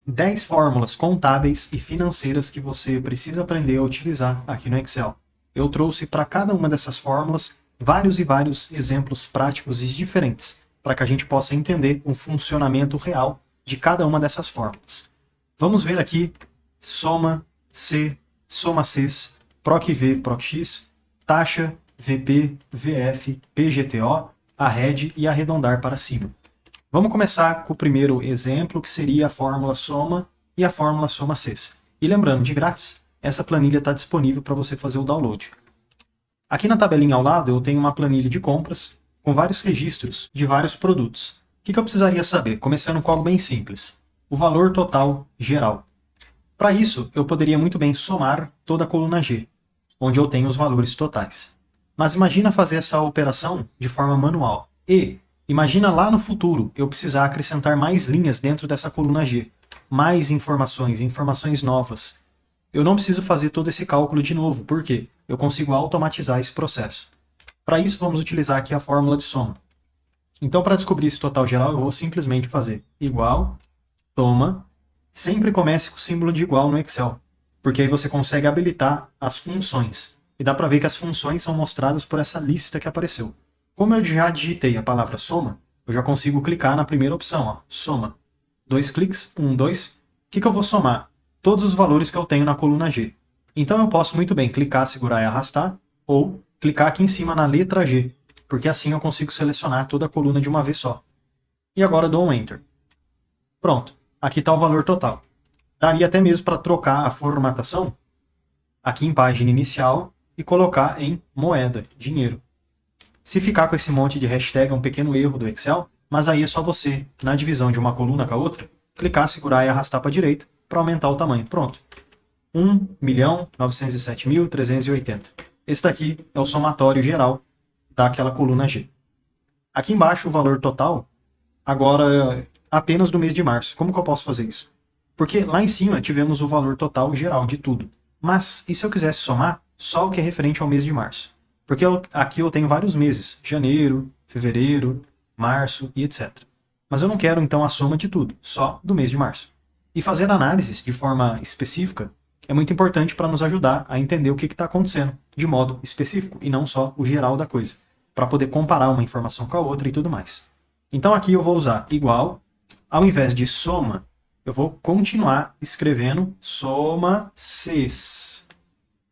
10 fórmulas contábeis e financeiras que você precisa aprender a utilizar aqui no Excel. Eu trouxe para cada uma dessas fórmulas vários e vários exemplos práticos e diferentes, para que a gente possa entender o funcionamento real de cada uma dessas fórmulas. Vamos ver aqui soma C, soma Cs, PROC-V, PROC-X, taxa, VP, VF, PGTO, arred e arredondar para cima. Vamos começar com o primeiro exemplo, que seria a fórmula soma e a fórmula soma Cs. E lembrando, de grátis, essa planilha está disponível para você fazer o download. Aqui na tabelinha ao lado eu tenho uma planilha de compras com vários registros de vários produtos. O que eu precisaria saber? Começando com algo bem simples. O valor total geral. Para isso, eu poderia muito bem somar toda a coluna G, onde eu tenho os valores totais. Mas imagina fazer essa operação de forma manual. E imagina lá no futuro eu precisar acrescentar mais linhas dentro dessa coluna G. Mais informações, informações novas. Eu não preciso fazer todo esse cálculo de novo, porque eu consigo automatizar esse processo. Para isso, vamos utilizar aqui a fórmula de soma. Então, para descobrir esse total geral, eu vou simplesmente fazer igual, soma. Sempre comece com o símbolo de igual no Excel, porque aí você consegue habilitar as funções. E dá para ver que as funções são mostradas por essa lista que apareceu. Como eu já digitei a palavra soma, eu já consigo clicar na primeira opção, ó, soma. 2 cliques, 1, 2. O que eu vou somar? Todos os valores que eu tenho na coluna G. Então eu posso muito bem clicar, segurar e arrastar, ou clicar aqui em cima na letra G, porque assim eu consigo selecionar toda a coluna de uma vez só. E agora eu dou um Enter. Pronto, aqui está o valor total. Daria até mesmo para trocar a formatação aqui em página inicial e colocar em moeda, dinheiro. Se ficar com esse monte de hashtag é um pequeno erro do Excel, mas aí é só você, na divisão de uma coluna com a outra, clicar, segurar e arrastar para a direita para aumentar o tamanho. Pronto. 1.907.380. Esse daqui é o somatório geral daquela coluna G. Aqui embaixo o valor total, agora apenas do mês de março. Como que eu posso fazer isso? Porque lá em cima tivemos o valor total geral de tudo. Mas e se eu quisesse somar só o que é referente ao mês de março? Porque aqui eu tenho vários meses, janeiro, fevereiro, março e etc. Mas eu não quero então a soma de tudo, só do mês de março. E fazer análises de forma específica é muito importante para nos ajudar a entender o que está acontecendo de modo específico e não só o geral da coisa, para poder comparar uma informação com a outra e tudo mais. Então aqui eu vou usar igual, ao invés de soma, eu vou continuar escrevendo soma Cs.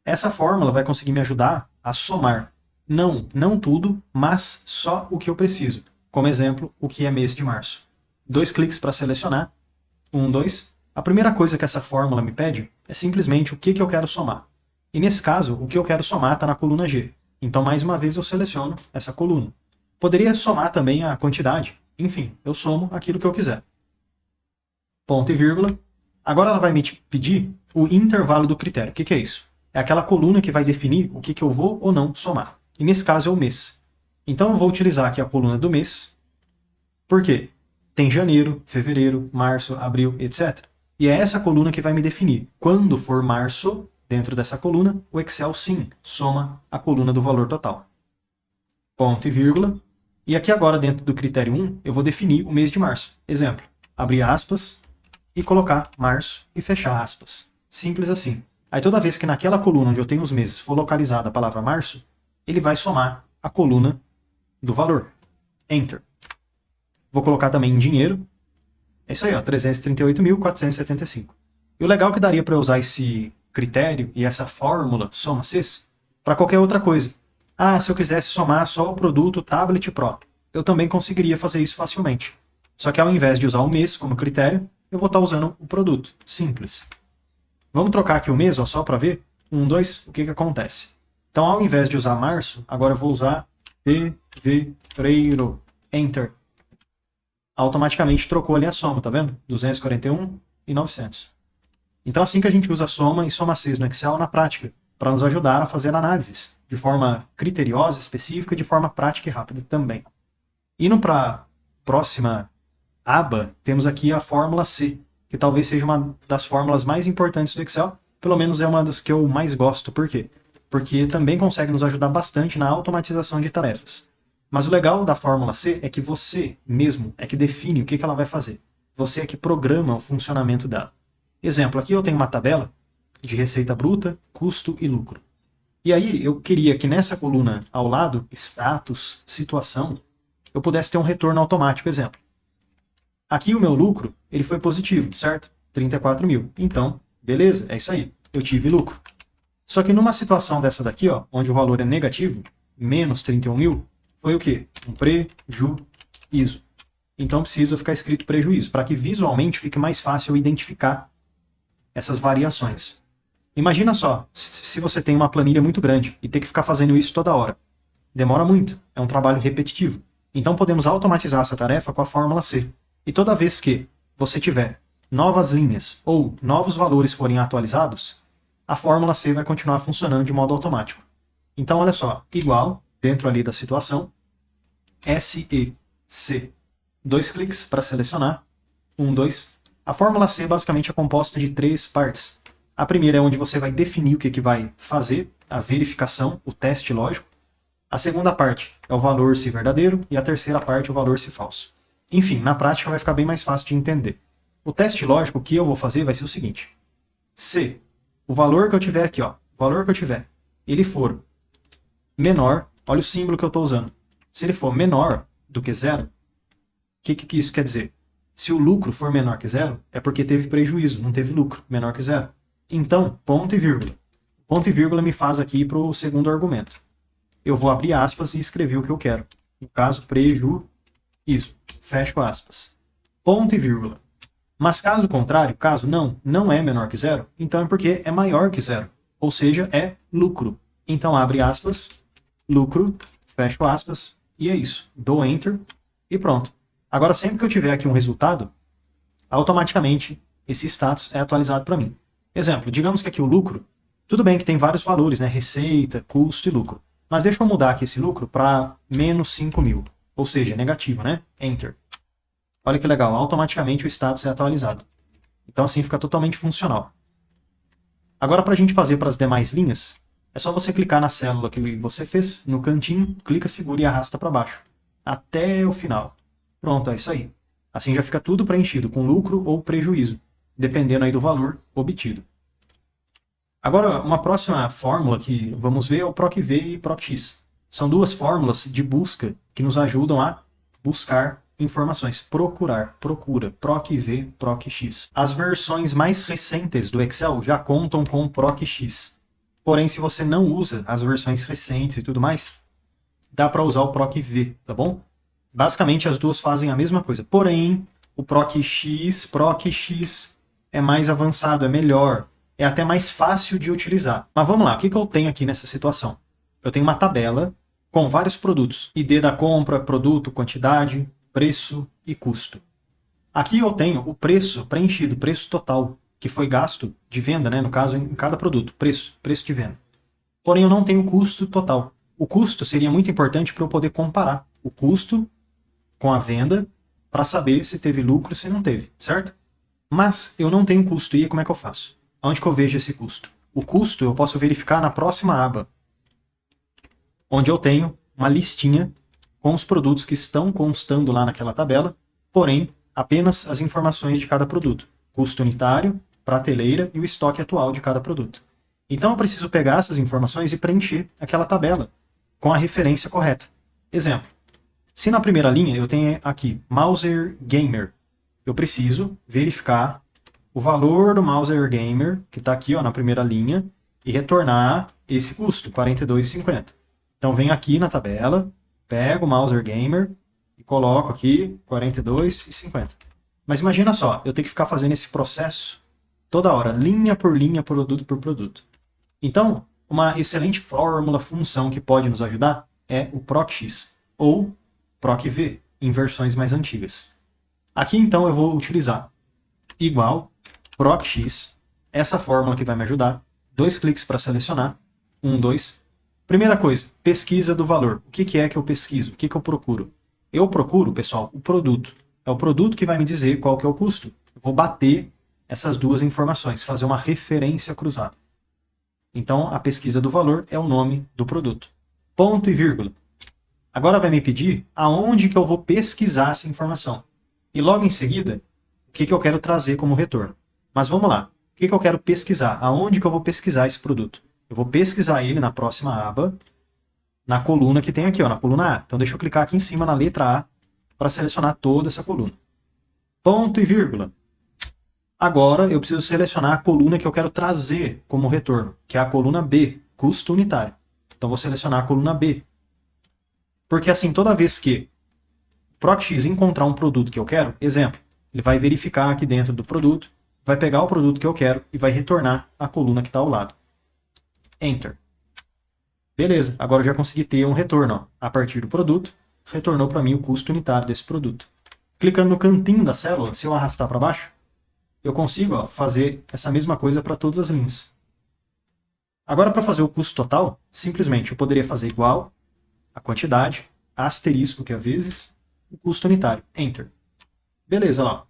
Essa fórmula vai conseguir me ajudar a somar, não tudo, mas só o que eu preciso. Como exemplo, o que é mês de março. 2 cliques para selecionar, 1, 2. A primeira coisa que essa fórmula me pede é simplesmente o que eu quero somar. E nesse caso, o que eu quero somar está na coluna G. Então, mais uma vez, eu seleciono essa coluna. Poderia somar também a quantidade. Enfim, eu somo aquilo que eu quiser. Ponto e vírgula. Agora ela vai me pedir o intervalo do critério. O que é isso? É aquela coluna que vai definir o que eu vou ou não somar. E nesse caso é o mês. Então eu vou utilizar aqui a coluna do mês. Por quê? Tem janeiro, fevereiro, março, abril, etc. E é essa coluna que vai me definir. Quando for março, dentro dessa coluna, o Excel sim soma a coluna do valor total. Ponto e vírgula. E aqui agora, dentro do critério 1, eu vou definir o mês de março. Exemplo, abrir aspas e colocar março e fechar aspas. Simples assim. Aí toda vez que naquela coluna onde eu tenho os meses for localizada a palavra março, ele vai somar a coluna do valor. Enter. Vou colocar também em dinheiro. É isso aí, ó, 338.475. E o legal é que daria para usar esse critério e essa fórmula soma Cs para qualquer outra coisa. Ah, se eu quisesse somar só o produto Tablet Pro, eu também conseguiria fazer isso facilmente. Só que ao invés de usar o mês como critério, eu vou estar usando o produto. Simples. Vamos trocar aqui o mês, ó, só para ver. 1, 2, o que acontece? Então, ao invés de usar março, agora eu vou usar fevereiro. Enter. Automaticamente trocou ali a soma, tá vendo? 241 e 900. Então assim que a gente usa a soma e soma Cs no Excel na prática, para nos ajudar a fazer análises de forma criteriosa, específica e de forma prática e rápida também. Indo para a próxima aba, temos aqui a fórmula C, que talvez seja uma das fórmulas mais importantes do Excel, pelo menos é uma das que eu mais gosto. Por quê? Porque também consegue nos ajudar bastante na automatização de tarefas. Mas o legal da fórmula C é que você mesmo é que define o que ela vai fazer. você é que programa o funcionamento dela. Exemplo, aqui eu tenho uma tabela de receita bruta, custo e lucro. E aí eu queria que nessa coluna ao lado, status, situação, eu pudesse ter um retorno automático, exemplo. Aqui o meu lucro, ele foi positivo, certo? 34 mil. Então, beleza, é isso aí. Eu tive lucro. Só que numa situação dessa daqui, ó, onde o valor é negativo, menos 31 mil, foi o quê? Um prejuízo. Então precisa ficar escrito prejuízo, para que visualmente fique mais fácil identificar essas variações. Imagina só, se você tem uma planilha muito grande e tem que ficar fazendo isso toda hora. Demora muito, é um trabalho repetitivo. Então podemos automatizar essa tarefa com a fórmula C. E toda vez que você tiver novas linhas ou novos valores forem atualizados, a fórmula C vai continuar funcionando de modo automático. Então olha só, igual, dentro ali da situação, SEC. 2 cliques para selecionar, 1, 2. A fórmula C basicamente é composta de 3 partes. A primeira é onde você vai definir o que vai fazer, a verificação, o teste lógico. A segunda parte é o valor se verdadeiro e a terceira parte é o valor se falso. Enfim, na prática vai ficar bem mais fácil de entender. O teste lógico que eu vou fazer vai ser o seguinte. Se o valor que eu tiver aqui, ó, o valor que eu tiver, ele for menor, olha o símbolo que eu estou usando. Se ele for menor do que zero, o que isso quer dizer? Se o lucro for menor que zero, é porque teve prejuízo, não teve lucro, menor que zero. Então, ponto e vírgula. Ponto e vírgula me faz aqui para o segundo argumento. Eu vou abrir aspas e escrever o que eu quero. No caso, prejuízo. Fecho aspas. Ponto e vírgula. Mas caso contrário, caso não é menor que zero, então é porque é maior que zero. Ou seja, é lucro. Então abre aspas, lucro, fecho aspas, e é isso. Dou Enter e pronto. Agora sempre que eu tiver aqui um resultado, automaticamente esse status é atualizado para mim. Exemplo, digamos que aqui o lucro, tudo bem que tem vários valores, né? Receita, custo e lucro. Mas deixa eu mudar aqui esse lucro para menos 5 mil. Ou seja, negativo, né? Enter. Olha que legal, automaticamente o status é atualizado. Então assim fica totalmente funcional. Agora para a gente fazer para as demais linhas, é só você clicar na célula que você fez, no cantinho, clica, segura e arrasta para baixo. Até o final. Pronto, é isso aí. Assim já fica tudo preenchido com lucro ou prejuízo, dependendo aí do valor obtido. Agora, uma próxima fórmula que vamos ver é o PROC-V e PROC-X. São duas fórmulas de busca que nos ajudam a buscar informações. Procura, PROC-V, PROC-X. As versões mais recentes do Excel já contam com o PROC-X. Porém, se você não usa as versões recentes e tudo mais, dá para usar o PROC-V, tá bom? Basicamente, as duas fazem a mesma coisa. Porém, o PROC-X é mais avançado, é melhor, é até mais fácil de utilizar. Mas vamos lá, o que eu tenho aqui nessa situação? Eu tenho uma tabela com vários produtos. ID da compra, produto, quantidade, preço e custo. Aqui eu tenho o preço preenchido, preço total, que foi gasto de venda, né? No caso, em cada produto, preço de venda. Porém, eu não tenho o custo total. O custo seria muito importante para eu poder comparar o custo com a venda para saber se teve lucro ou se não teve, certo? Mas eu não tenho custo, e como é que eu faço? Onde que eu vejo esse custo? O custo eu posso verificar na próxima aba, onde eu tenho uma listinha com os produtos que estão constando lá naquela tabela, porém, apenas as informações de cada produto. Custo unitário, prateleira e o estoque atual de cada produto. Então eu preciso pegar essas informações e preencher aquela tabela com a referência correta. Exemplo, se na primeira linha eu tenho aqui Mouser Gamer, eu preciso verificar o valor do Mouser Gamer, que está aqui ó, na primeira linha, e retornar esse custo, R$ 42,50. Então venho aqui na tabela, pego o Mouser Gamer e coloco aqui R$ 42,50. Mas imagina só, eu tenho que ficar fazendo esse processo toda hora, linha por linha, produto por produto. Então, uma excelente fórmula, função que pode nos ajudar é o PROC-X ou PROC-V, em versões mais antigas. Aqui então eu vou utilizar igual PROC-X, essa fórmula que vai me ajudar, 2 cliques para selecionar, 1, 2. Primeira coisa, pesquisa do valor. O que é que eu pesquiso? O que eu procuro? Eu procuro, pessoal, o produto. É o produto que vai me dizer qual que é o custo. Eu vou bater essas duas informações, fazer uma referência cruzada. Então, a pesquisa do valor é o nome do produto. Ponto e vírgula. Agora vai me pedir aonde que eu vou pesquisar essa informação. E logo em seguida, que eu quero trazer como retorno. Mas vamos lá. O que eu quero pesquisar? Aonde que eu vou pesquisar esse produto? Eu vou pesquisar ele na próxima aba, na coluna que tem aqui, ó, na coluna A. Então deixa eu clicar aqui em cima na letra A para selecionar toda essa coluna. Ponto e vírgula. Agora eu preciso selecionar a coluna que eu quero trazer como retorno, que é a coluna B, custo unitário. Então vou selecionar a coluna B. Porque assim, toda vez que o ProcX encontrar um produto que eu quero, exemplo, ele vai verificar aqui dentro do produto, vai pegar o produto que eu quero e vai retornar a coluna que está ao lado. Enter. Beleza, agora eu já consegui ter um retorno. Ó. A partir do produto, retornou para mim o custo unitário desse produto. Clicando no cantinho da célula, se eu arrastar para baixo, eu consigo fazer essa mesma coisa para todas as linhas. Agora, para fazer o custo total, simplesmente eu poderia fazer igual a quantidade, asterisco, que é vezes, o custo unitário. Enter. Beleza, lá.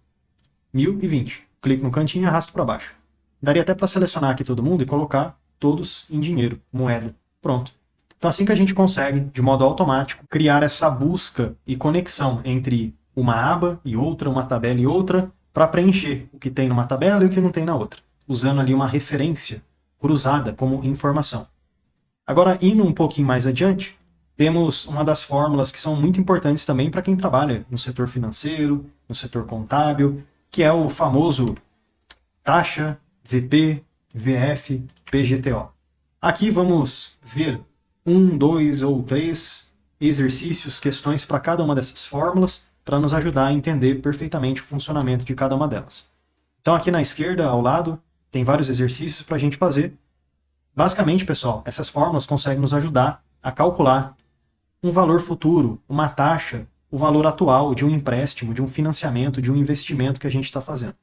1020. Clico no cantinho e arrasto para baixo. Daria até para selecionar aqui todo mundo e colocar todos em dinheiro, moeda. Pronto. Então assim que a gente consegue, de modo automático, criar essa busca e conexão entre uma aba e outra, uma tabela e outra, para preencher o que tem numa tabela e o que não tem na outra, usando ali uma referência cruzada como informação. Agora, indo um pouquinho mais adiante, temos uma das fórmulas que são muito importantes também para quem trabalha no setor financeiro, no setor contábil, que é o famoso taxa, VP, VF, PGTO. Aqui vamos ver 1, 2 ou 3 exercícios, questões para cada uma dessas fórmulas, para nos ajudar a entender perfeitamente o funcionamento de cada uma delas. Então aqui na esquerda, ao lado, tem vários exercícios para a gente fazer. Basicamente, pessoal, essas fórmulas conseguem nos ajudar a calcular um valor futuro, uma taxa, o valor atual de um empréstimo, de um financiamento, de um investimento que a gente está fazendo.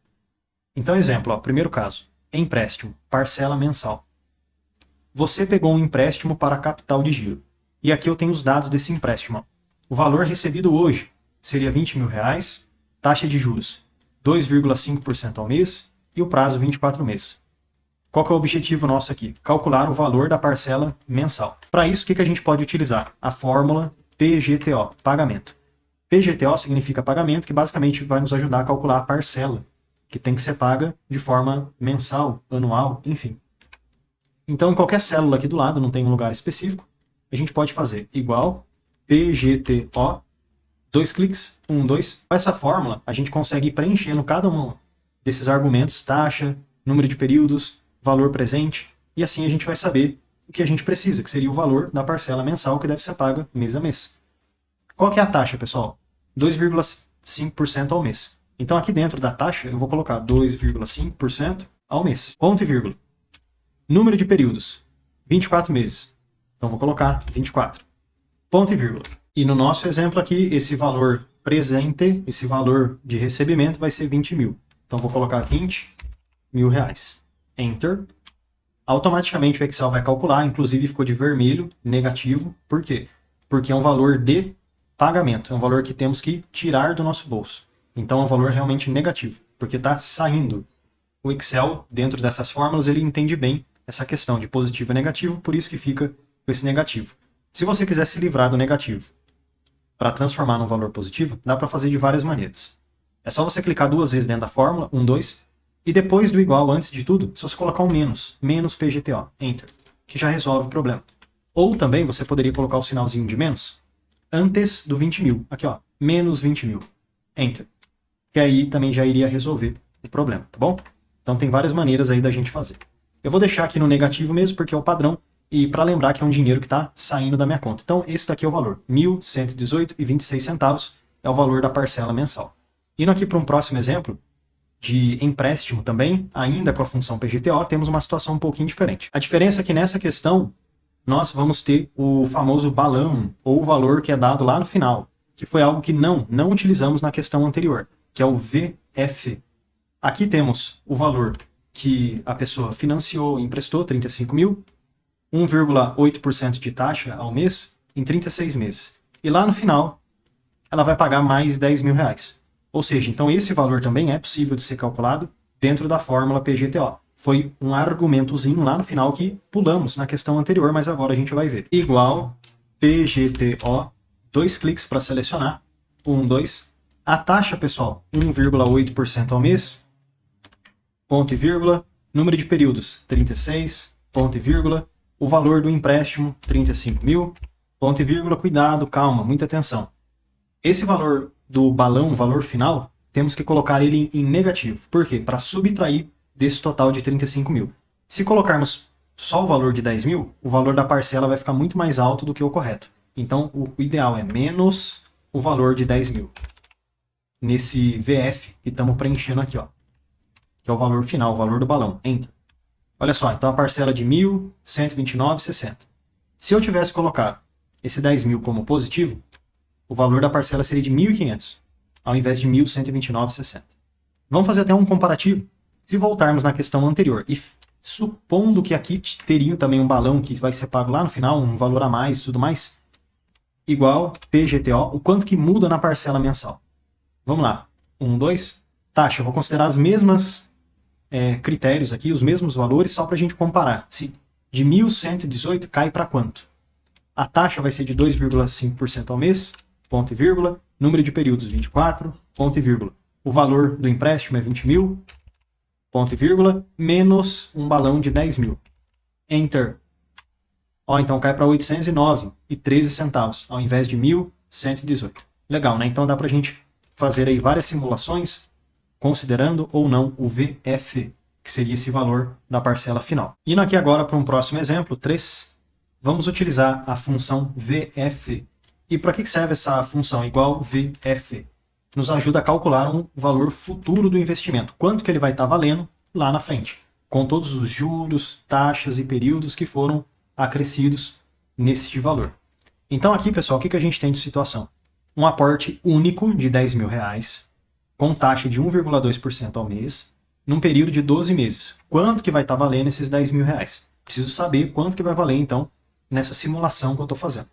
Então, exemplo, ó, primeiro caso, empréstimo, parcela mensal. Você pegou um empréstimo para capital de giro. E aqui eu tenho os dados desse empréstimo. Ó. O valor recebido hoje seria R$20 mil, taxa de juros 2,5% ao mês e o prazo 24 meses. Qual que é o objetivo nosso aqui? Calcular o valor da parcela mensal. Para isso, o que a gente pode utilizar? A fórmula PGTO, pagamento. PGTO significa pagamento, que basicamente vai nos ajudar a calcular a parcela, que tem que ser paga de forma mensal, anual, enfim. Então, em qualquer célula aqui do lado, não tem um lugar específico, a gente pode fazer igual PGTO, 2 cliques, 1, 2. Com essa fórmula, a gente consegue ir preenchendo cada um desses argumentos, taxa, número de períodos, valor presente, e assim a gente vai saber o que a gente precisa, que seria o valor da parcela mensal que deve ser paga mês a mês. Qual que é a taxa, pessoal? 2,5% ao mês. Então aqui dentro da taxa eu vou colocar 2,5% ao mês. Ponto e vírgula. Número de períodos, 24 meses. Então vou colocar 24. Ponto e vírgula. E no nosso exemplo aqui, esse valor presente, esse valor de recebimento vai ser 20 mil. Então vou colocar 20 mil reais. Enter. Automaticamente o Excel vai calcular, inclusive ficou de vermelho, negativo. Por quê? Porque é um valor de pagamento, é um valor que temos que tirar do nosso bolso. Então é um valor realmente negativo, porque está saindo. O Excel, dentro dessas fórmulas, ele entende bem essa questão de positivo e negativo, por isso que fica com esse negativo. Se você quiser se livrar do negativo para transformar num valor positivo, dá para fazer de várias maneiras. É só você clicar 2 vezes dentro da fórmula, 1, 2, e depois do igual, antes de tudo, se você colocar um menos, menos PGTO, Enter, que já resolve o problema. Ou também você poderia colocar o sinalzinho de menos antes do 20 mil, aqui ó, menos 20 mil, Enter, que aí também já iria resolver o problema, tá bom? Então tem várias maneiras aí da gente fazer. Eu vou deixar aqui no negativo mesmo, porque é o padrão, e para lembrar que é um dinheiro que está saindo da minha conta. Então esse daqui é o valor, R$ 1.118,26 é o valor da parcela mensal. Indo aqui para um próximo exemplo, de empréstimo também, ainda com a função PGTO, temos uma situação um pouquinho diferente. A diferença é que nessa questão, nós vamos ter o famoso balão, ou o valor que é dado lá no final, que foi algo que não utilizamos na questão anterior, que é o VF. Aqui temos o valor que a pessoa financiou, emprestou, 35 mil, 1,8% de taxa ao mês, em 36 meses. E lá no final, ela vai pagar mais 10 mil reais. Ou seja, então esse valor também é possível de ser calculado dentro da fórmula PGTO. Foi um argumentozinho lá no final que pulamos na questão anterior, mas agora a gente vai ver. Igual PGTO, 2 cliques para selecionar, 1, 2, A taxa, pessoal, 1,8% ao mês, ponto e vírgula, número de períodos, 36, ponto e vírgula, o valor do empréstimo, 35 mil, ponto e vírgula, cuidado, calma, muita atenção. Esse valor do balão, o valor final, temos que colocar ele em negativo. Por quê? Para subtrair desse total de 35 mil. Se colocarmos só o valor de 10 mil, o valor da parcela vai ficar muito mais alto do que o correto. Então, o ideal é menos o valor de 10 mil. Nesse VF que estamos preenchendo aqui, ó, que é o valor final, o valor do balão. Enter. Olha só, então a parcela de 1.129,60. Se eu tivesse colocado esse 10 mil como positivo, o valor da parcela seria de 1.500, ao invés de 1.129,60. Vamos fazer até um comparativo. Se voltarmos na questão anterior e supondo que aqui teria também um balão que vai ser pago lá no final, um valor a mais e tudo mais, igual PGTO, o quanto que muda na parcela mensal. Vamos lá. 1, 2. Taxa, eu vou considerar as mesmas critérios aqui, os mesmos valores, só para a gente comparar. Se de 1.118 cai para quanto? A taxa vai ser de 2,5% ao mês, ponto e vírgula, número de períodos 24, ponto e vírgula. O valor do empréstimo é 20 mil, ponto e vírgula, menos um balão de 10 mil. Enter. Ó, então cai para 809,13 centavos, ao invés de 1.118. Legal, né? Então dá para a gente fazer aí várias simulações, considerando ou não o VF, que seria esse valor da parcela final. Indo aqui agora para um próximo exemplo, 3, vamos utilizar a função VF. E para que serve essa função igual VF? Nos ajuda a calcular um valor futuro do investimento, quanto que ele vai estar valendo lá na frente, com todos os juros, taxas e períodos que foram acrescidos nesse valor. Então aqui, pessoal, o que a gente tem de situação? Um aporte único de 10 mil reais, com taxa de 1,2% ao mês, num período de 12 meses. Quanto que vai estar valendo esses 10 mil reais? Preciso saber quanto que vai valer, então, nessa simulação que eu estou fazendo.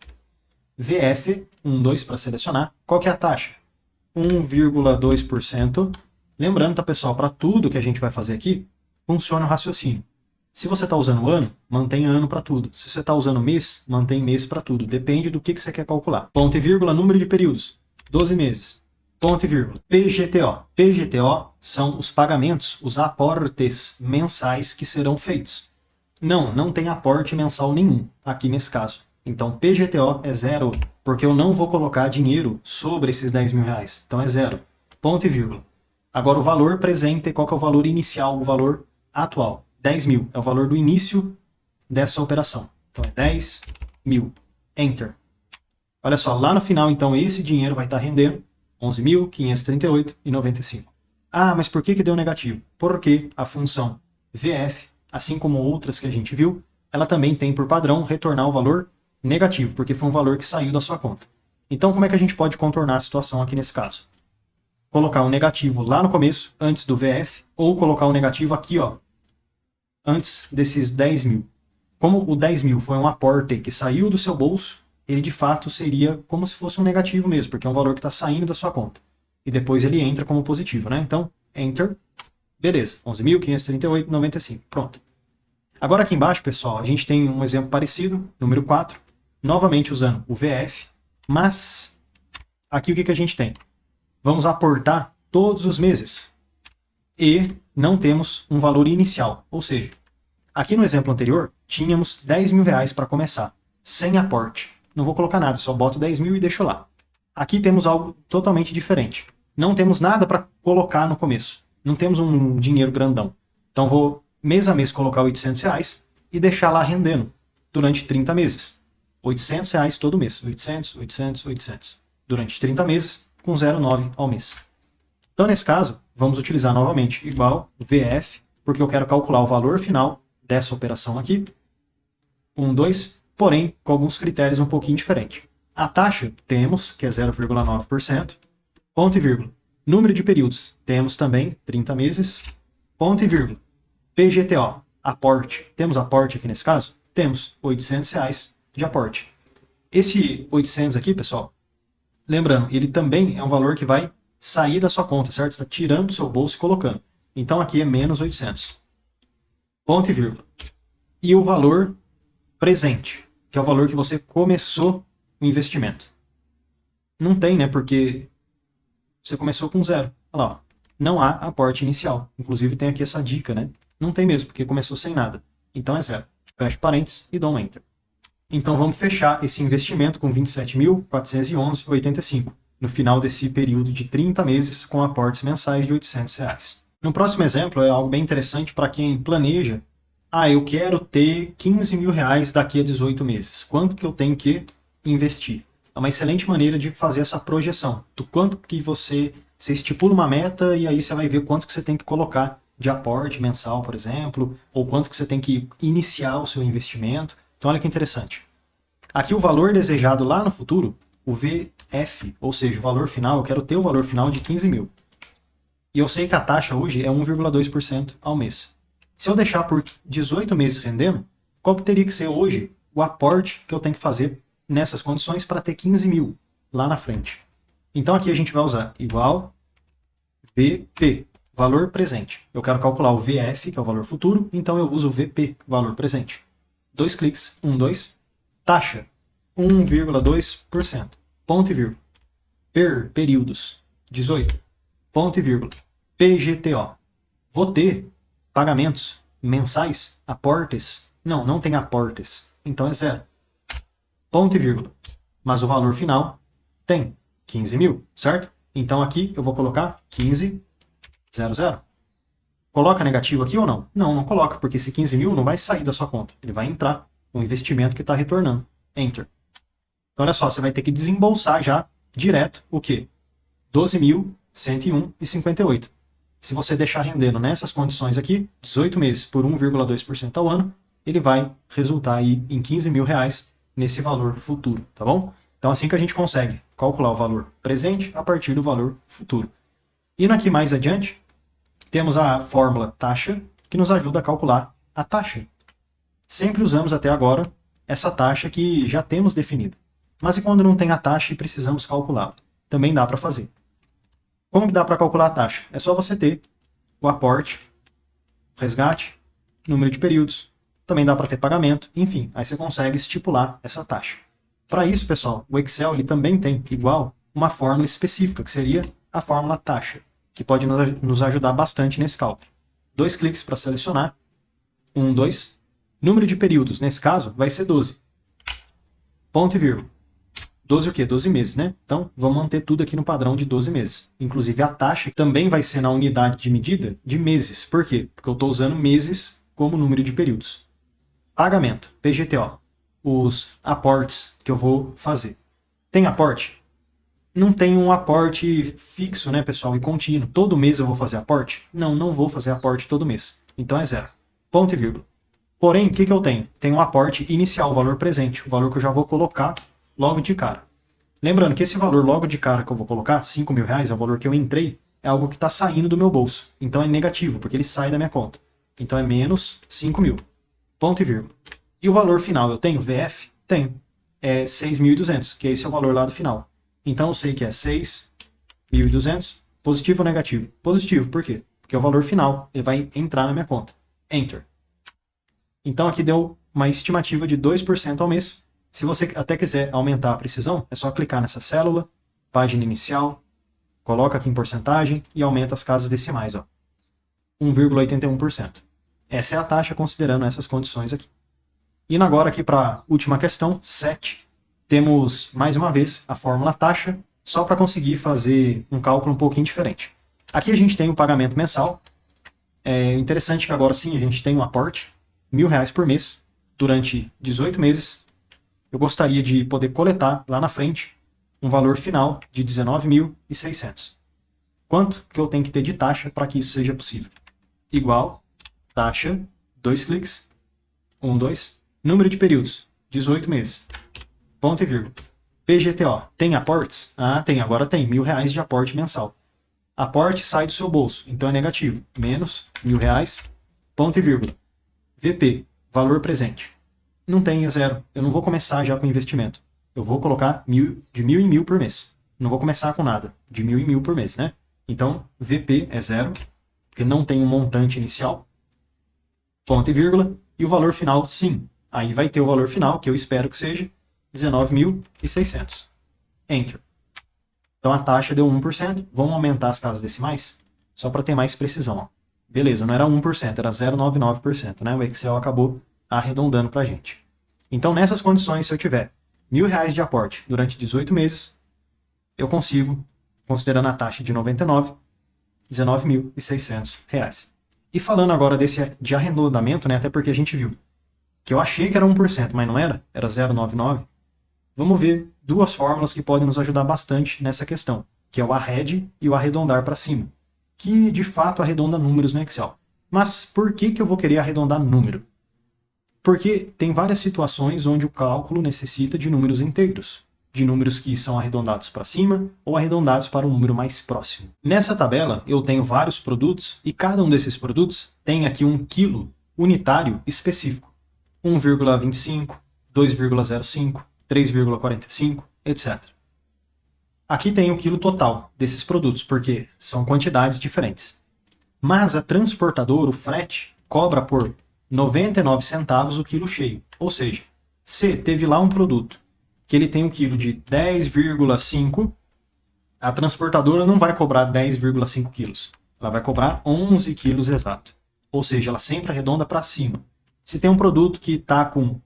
VF, 2 para selecionar. Qual que é a taxa? 1,2%. Lembrando, tá, pessoal, para tudo que a gente vai fazer aqui, funciona o raciocínio. Se você está usando ano, mantém ano para tudo. Se você está usando mês, mantém mês para tudo. Depende do que você quer calcular. Ponto e vírgula, número de períodos, 12 meses. Ponto e vírgula. PGTO. PGTO são os pagamentos, os aportes mensais que serão feitos. Não tem aporte mensal nenhum aqui nesse caso. Então, PGTO é zero, porque eu não vou colocar dinheiro sobre esses 10 mil reais. Então, é zero. Ponto e vírgula. Agora, o valor presente, qual que é o valor inicial, o valor atual? 10 mil é o valor do início dessa operação. Então, é 10 mil. Enter. Olha só, lá no final, então, esse dinheiro vai estar rendendo 11.538,95. Ah, mas por que deu negativo? Porque a função VF, assim como outras que a gente viu, ela também tem por padrão retornar o valor negativo, porque foi um valor que saiu da sua conta. Então, como é que a gente pode contornar a situação aqui nesse caso? Colocar um negativo lá no começo, antes do VF, ou colocar um negativo aqui, ó, antes desses 10 mil. Como o 10 mil foi um aporte que saiu do seu bolso, ele de fato seria como se fosse um negativo mesmo, porque é um valor que está saindo da sua conta. E depois ele entra como positivo, né? Então, Enter. Beleza, 11.538,95. Pronto. Agora aqui embaixo, pessoal, a gente tem um exemplo parecido, número 4, novamente usando o VF, mas aqui o que a gente tem? Vamos aportar todos os meses e não temos um valor inicial, ou seja, aqui no exemplo anterior, tínhamos 10 mil reais para começar, sem aporte. Não vou colocar nada, só boto 10 mil e deixo lá. Aqui temos algo totalmente diferente. Não temos nada para colocar no começo. Não temos um dinheiro grandão. Então vou mês a mês colocar 800 reais e deixar lá rendendo durante 30 meses. 800 reais todo mês. 800, 800, 800. Durante 30 meses, com 0,9 ao mês. Então, nesse caso, vamos utilizar novamente igual VF, porque eu quero calcular o valor final dessa operação aqui. 2, porém, com alguns critérios um pouquinho diferentes. A taxa temos, que é 0,9%, ponto e vírgula. Número de períodos, temos também 30 meses, ponto e vírgula. PGTO, aporte. Temos aporte aqui nesse caso? Temos 800 reais de aporte. Esse 800 aqui, pessoal, lembrando, ele também é um valor que vai sair da sua conta, certo? Você está tirando do seu bolso e colocando. Então aqui é menos 800. Ponto e vírgula. E o valor presente, que é o valor que você começou o investimento. Não tem, né? Porque Você começou com zero. Olha lá, ó. Não há aporte inicial. Inclusive tem aqui essa dica, né? Não tem mesmo, porque começou sem nada. Então é zero. Fecho parênteses e dou um Enter. Então vamos fechar esse investimento com 27.411,85 no final desse período de 30 meses com aportes mensais de R$ 800. No próximo exemplo é algo bem interessante para quem planeja. Eu quero ter 15 mil reais daqui a 18 meses. Quanto que eu tenho que investir? É uma excelente maneira de fazer essa projeção do quanto que você estipula uma meta e aí você vai ver quanto que você tem que colocar de aporte mensal, por exemplo, ou quanto que você tem que iniciar o seu investimento. Então olha que interessante. Aqui o valor desejado lá no futuro, o VF, ou seja, o valor final, eu quero ter o valor final de 15 mil. E eu sei que a taxa hoje é 1,2% ao mês. Se eu deixar por 18 meses rendendo, qual que teria que ser hoje o aporte que eu tenho que fazer nessas condições para ter 15 mil lá na frente? Então aqui a gente vai usar igual VP, valor presente. Eu quero calcular o VF, que é o valor futuro, então eu uso o VP, valor presente. 2 cliques, 2, taxa, 1,2%, ponto e vírgula. Períodos, 18, ponto e vírgula. PGTO. Vou ter pagamentos mensais, aportes. Não tem aportes, então é zero. Ponto e vírgula. Mas o valor final tem 15 mil, certo? Então aqui eu vou colocar 15,00. Coloca negativo aqui ou não? Não coloca, porque esse 15 mil não vai sair da sua conta. Ele vai entrar no investimento que está retornando. Enter. Então olha só, você vai ter que desembolsar já direto o quê? 12.101,58. Se você deixar rendendo nessas condições aqui, 18 meses por 1,2% ao ano, ele vai resultar aí em 15 mil reais nesse valor futuro, tá bom? Então assim que a gente consegue calcular o valor presente a partir do valor futuro. Indo aqui mais adiante, temos a fórmula taxa, que nos ajuda a calcular a taxa. Sempre usamos até agora essa taxa que já temos definida. Mas e quando não tem a taxa e precisamos calculá-la? Também dá para fazer. Como que dá para calcular a taxa? É só você ter o aporte, o resgate, número de períodos, também dá para ter pagamento, enfim, aí você consegue estipular essa taxa. Para isso, pessoal, o Excel ele também tem, igual, uma fórmula específica, que seria a fórmula taxa, que pode nos ajudar bastante nesse cálculo. 2 cliques para selecionar, 2, número de períodos, nesse caso, vai ser 12. Ponto e vírgula. 12 o quê? 12 meses, né? Então, vamos manter tudo aqui no padrão de 12 meses. Inclusive, a taxa também vai ser na unidade de medida de meses. Por quê? Porque eu estou usando meses como número de períodos. Pagamento, PGTO. Os aportes que eu vou fazer. Tem aporte? Não tem um aporte fixo, né, pessoal, e contínuo. Todo mês eu vou fazer aporte? Não vou fazer aporte todo mês. Então é zero. Ponto e vírgula. Porém, o que eu tenho? Tenho um aporte inicial, o valor presente, o valor que eu já vou colocar logo de cara. Lembrando que esse valor logo de cara que eu vou colocar, 5 mil reais, é o valor que eu entrei, é algo que está saindo do meu bolso. Então é negativo, porque ele sai da minha conta. Então é menos 5 mil. Ponto e vírgula. E o valor final eu tenho? VF? Tenho. É 6.200, que esse é o valor lá do final. Então eu sei que é 6.200, positivo ou negativo? Positivo, por quê? Porque é o valor final, ele vai entrar na minha conta. Enter. Então aqui deu uma estimativa de 2% ao mês. Se você até quiser aumentar a precisão, é só clicar nessa célula, página inicial, coloca aqui em porcentagem e aumenta as casas decimais, ó. 1,81%. Essa é a taxa considerando essas condições aqui. Indo agora aqui para a última questão, 7. Temos, mais uma vez, a fórmula taxa, só para conseguir fazer um cálculo um pouquinho diferente. Aqui a gente tem o pagamento mensal. É interessante que agora sim a gente tem um aporte, R$1.000 por mês, durante 18 meses. Eu gostaria de poder coletar lá na frente um valor final de 19.600. Quanto que eu tenho que ter de taxa para que isso seja possível? Igual, taxa, 2 cliques, 2, número de períodos, 18 meses, ponto e vírgula. PGTO, tem aportes? Tem, agora tem, R$1.000 de aporte mensal. Aporte sai do seu bolso, então é negativo, menos R$1.000, ponto e vírgula. VP, valor presente. Não tem, é zero. Eu não vou começar já com investimento. Eu vou colocar de 1.000 em 1.000 por mês. Não vou começar com nada. De 1.000 em 1.000 por mês, né? Então, VP é zero, porque não tem um montante inicial. Ponto e vírgula. E o valor final, sim. Aí vai ter o valor final, que eu espero que seja 19.600. Enter. Então a taxa deu 1%. Vamos aumentar as casas decimais? Só para ter mais precisão. Ó. Beleza, não era 1%, era 0,99%. Né? O Excel acabou arredondando para a gente. Então nessas condições, se eu tiver R$ 1.000 de aporte durante 18 meses, eu consigo, considerando a taxa de 99, R$ 19.600. E falando agora de arredondamento, né, até porque a gente viu que eu achei que era 1%, mas não era, era 0,99%, vamos ver duas fórmulas que podem nos ajudar bastante nessa questão, que é o arred e o arredondar para cima, que de fato arredonda números no Excel. Mas por que eu vou querer arredondar número? Porque tem várias situações onde o cálculo necessita de números inteiros, de números que são arredondados para cima ou arredondados para um número mais próximo. Nessa tabela eu tenho vários produtos e cada um desses produtos tem aqui um quilo unitário específico. 1,25, 2,05, 3,45, etc. Aqui tem o quilo total desses produtos, porque são quantidades diferentes. Mas a transportadora, o frete, cobra por 99 centavos o quilo cheio. Ou seja, se teve lá um produto que ele tem um quilo de 10,5, a transportadora não vai cobrar 10,5 quilos. Ela vai cobrar 11 quilos exato. Ou seja, ela sempre arredonda para cima. Se tem um produto que está com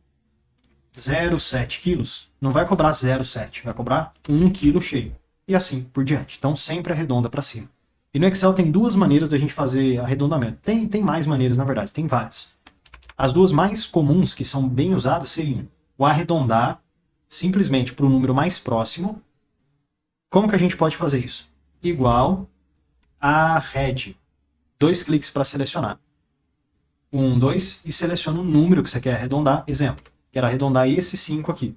0,7 quilos, não vai cobrar 0,7, vai cobrar 1 quilo cheio. E assim por diante. Então sempre arredonda para cima. E no Excel tem duas maneiras da gente fazer arredondamento. Tem mais maneiras, na verdade, tem várias. As duas mais comuns, que são bem usadas, seriam o arredondar simplesmente para o número mais próximo. Como que a gente pode fazer isso? Igual a arred. 2 cliques para selecionar. 1, 2, e seleciona o número que você quer arredondar. Exemplo, quero arredondar esse 5 aqui.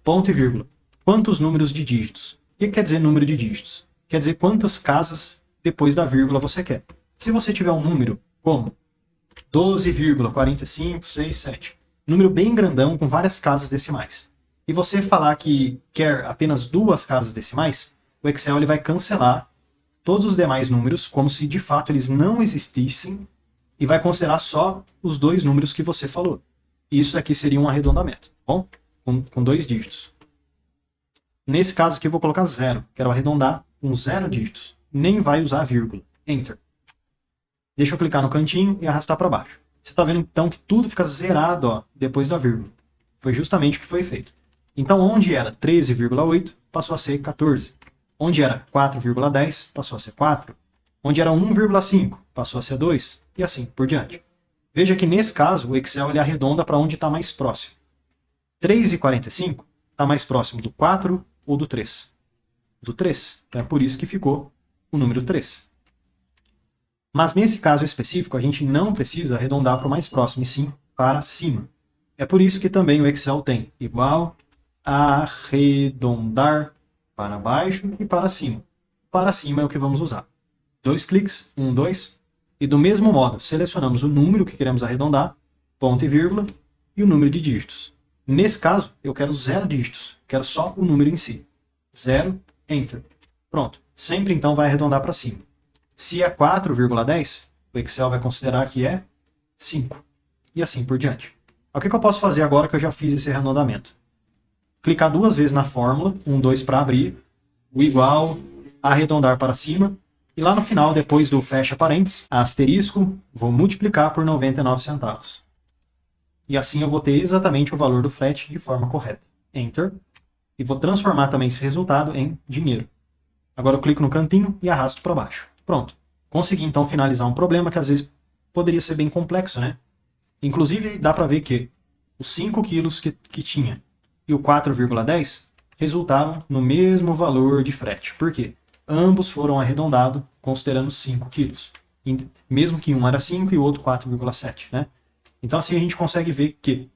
Ponto e vírgula. Quantos números de dígitos? O que quer dizer número de dígitos? Quer dizer quantas casas depois da vírgula você quer. Se você tiver um número como 12,4567, número bem grandão com várias casas decimais, e você falar que quer apenas 2 casas decimais, o Excel ele vai cancelar todos os demais números como se de fato eles não existissem e vai considerar só os 2 números que você falou. Isso aqui seria um arredondamento, bom? Com 2 dígitos. Nesse caso aqui eu vou colocar 0. Quero arredondar com 0 dígitos. Nem vai usar vírgula. Enter. Deixa eu clicar no cantinho e arrastar para baixo. Você está vendo então que tudo fica zerado ó, depois da vírgula. Foi justamente o que foi feito. Então onde era 13,8 passou a ser 14. Onde era 4,10 passou a ser 4. Onde era 1,5 passou a ser 2. E assim por diante. Veja que nesse caso o Excel ele arredonda para onde está mais próximo. 3,45 está mais próximo do 4 ou do 3? Do 3. Então é por isso que ficou o número 3. Mas nesse caso específico, a gente não precisa arredondar para o mais próximo, e sim para cima. É por isso que também o Excel tem igual a arredondar para baixo e para cima. Para cima é o que vamos usar. 2 cliques, 1, 2, e do mesmo modo, selecionamos o número que queremos arredondar, ponto e vírgula, e o número de dígitos. Nesse caso, eu quero 0 dígitos, quero só o número em si. 0, Enter. Pronto. Sempre então vai arredondar para cima. Se é 4,10, o Excel vai considerar que é 5. E assim por diante. O que eu posso fazer agora que eu já fiz esse arredondamento? Clicar 2 vezes na fórmula, 1, 2 para abrir, o igual, arredondar para cima, e lá no final, depois do fecha parênteses, asterisco, vou multiplicar por 99 centavos. E assim eu vou ter exatamente o valor do frete de forma correta. Enter. E vou transformar também esse resultado em dinheiro. Agora eu clico no cantinho e arrasto para baixo. Pronto. Consegui então finalizar um problema que às vezes poderia ser bem complexo, né? Inclusive dá para ver que os 5 quilos que tinha e o 4,10 resultaram no mesmo valor de frete. Por quê? Ambos foram arredondados considerando 5 quilos. Mesmo que um era 5 e o outro 4,7, né? Então assim a gente consegue ver que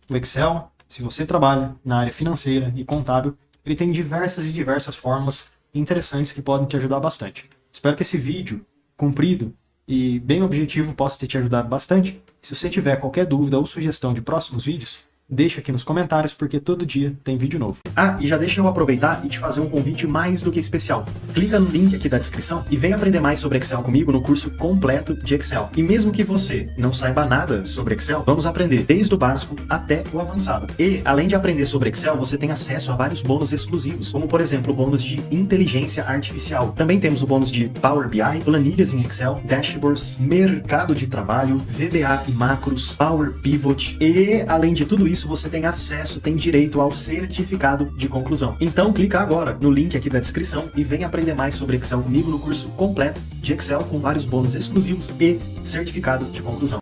o Excel, se você trabalha na área financeira e contábil, ele tem diversas e diversas fórmulas interessantes que podem te ajudar bastante. Espero que esse vídeo comprido e bem objetivo possa ter te ajudado bastante. Se você tiver qualquer dúvida ou sugestão de próximos vídeos, deixa aqui nos comentários, porque todo dia tem vídeo novo. Ah, e já deixa eu aproveitar e te fazer um convite mais do que especial. Clica no link aqui da descrição e vem aprender mais sobre Excel comigo no curso completo de Excel. E mesmo que você não saiba nada sobre Excel, vamos aprender desde o básico até o avançado. E, além de aprender sobre Excel, você tem acesso a vários bônus exclusivos, como por exemplo o bônus de inteligência artificial. Também temos o bônus de Power BI, planilhas em Excel, dashboards, mercado de trabalho, VBA e macros, Power Pivot e, além de tudo isso, você tem acesso, tem direito ao certificado de conclusão. Então clica agora no link aqui da descrição e vem aprender mais sobre Excel comigo no curso completo de Excel com vários bônus exclusivos e certificado de conclusão.